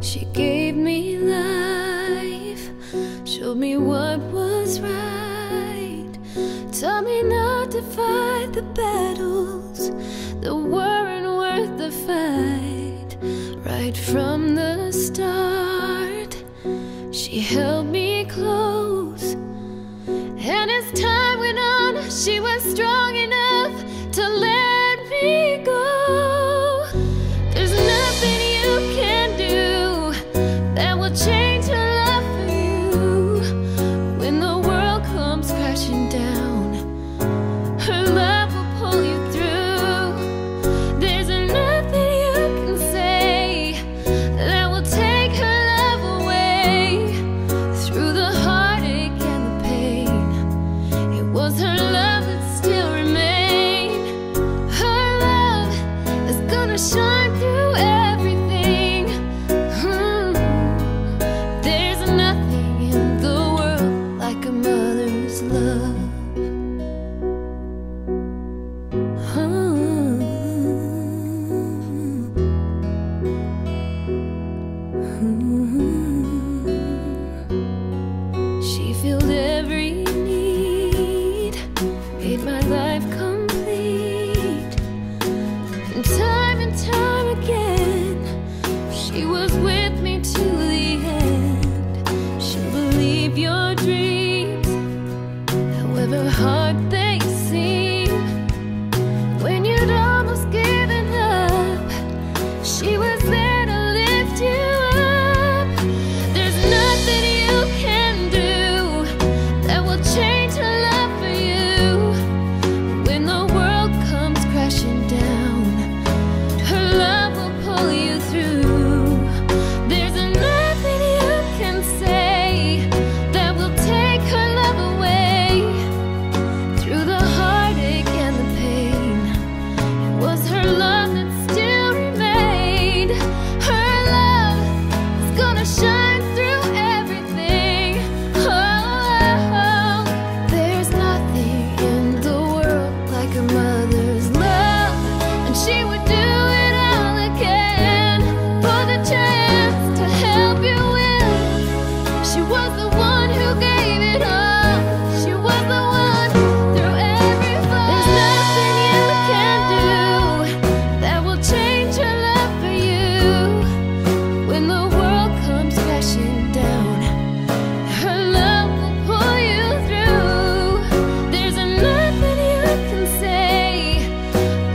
She gave me life, showed me what was right, taught me not to fight the battles that weren't worth the fight. Right from the start, she held me close, and as time went on, she was strong enough to let me go. There's nothing you can do that will change her love for you. When the world comes crashing down, her love will pull you through. There's nothing you can say that will take her love away. Through the heartache and the pain, it was her love that still remained. Her love is gonna shine through everything. There's nothing in the world like a mother's love. She filled every need, made my life complete. And time again, she was with me to the end. She'll believe your dreams, however hard they seem. When you'd almost given up, she was there to lift you up. There's nothing you can do that will change her love for you. When the world comes crashing down, her love will pull you through. There's nothing you can say that will take her love away. Through the heartache and the pain, it was her love that still remained. Her love is gonna shine through everything. Oh, there's nothing in the world like a mother's love, and she would do it all again for the chance to help you win. She was the one who gave it all. She was the one through every fall. There's nothing you can do that will change her love for you. When the world comes crashing down, her love will pull you through. There's nothing you can say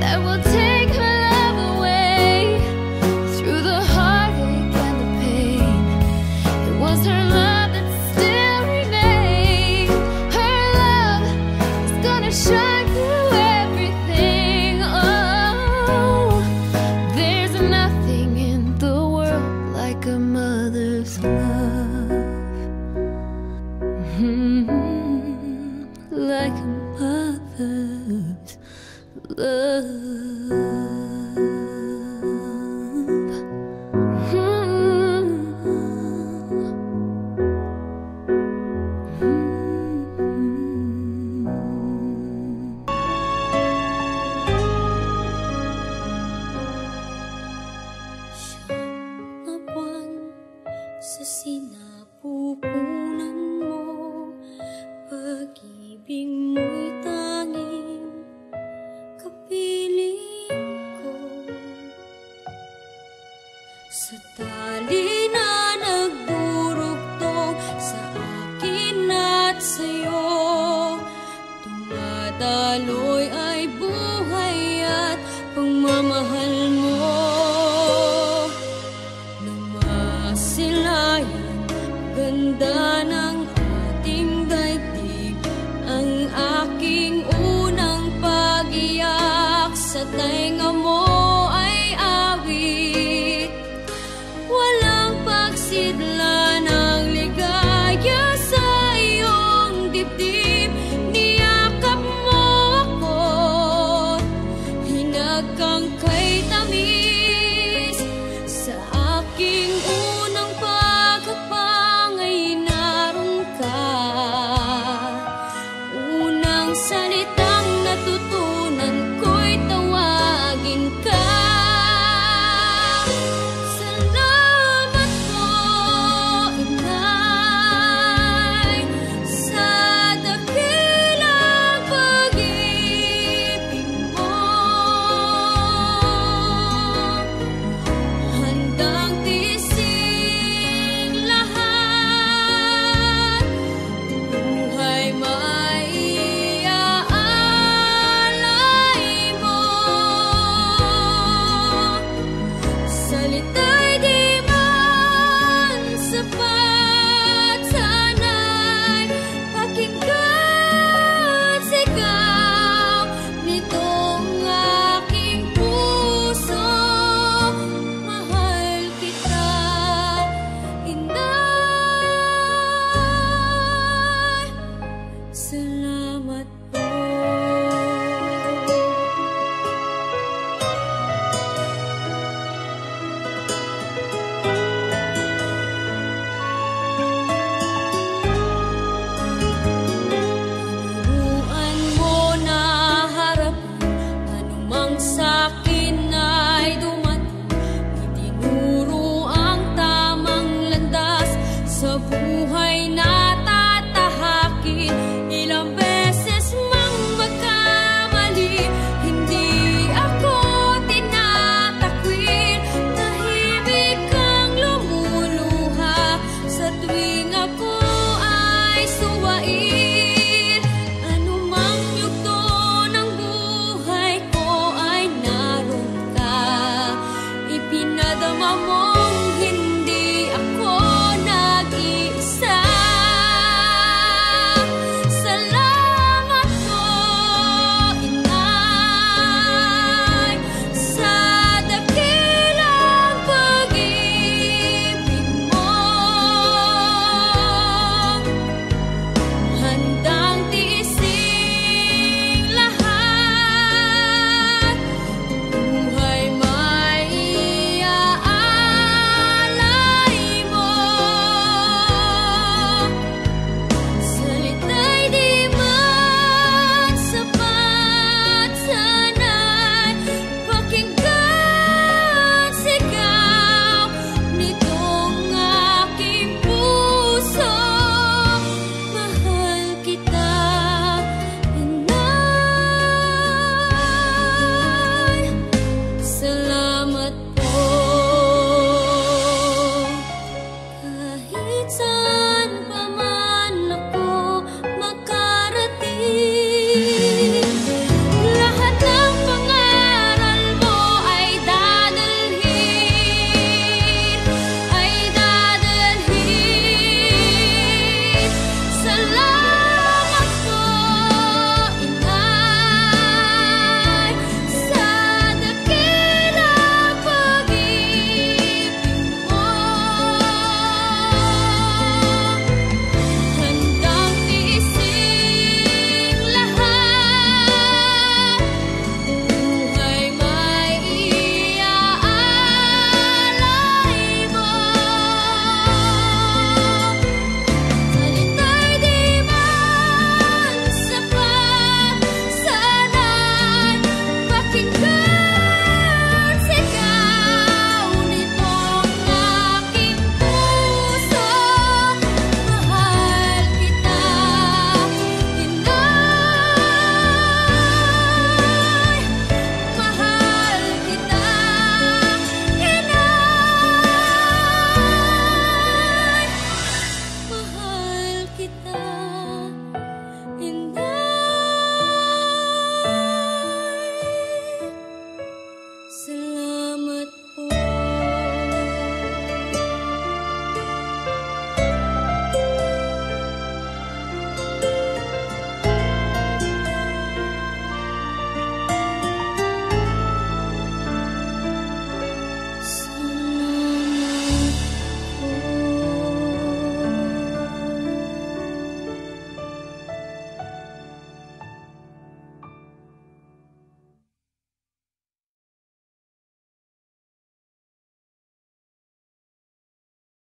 that will take her love away. Through the heartache and the pain, it was her love that still remained. Her love is gonna shine through everything. Oh, there's nothing in the world like a mother's love. Like a mother's Siyang na buwan sa sinapupunan mo, pag-ibig mo'y tanging kapiling ko. Sa tali na nagdurugtong sa akin at sa'yo, tumadaloy ay buhay at pagmamahal mo. Namasilayan, ganda ng ating daigdig, ang aking unang pag-iyak sa tainga mo ay awit. Walang pagsidla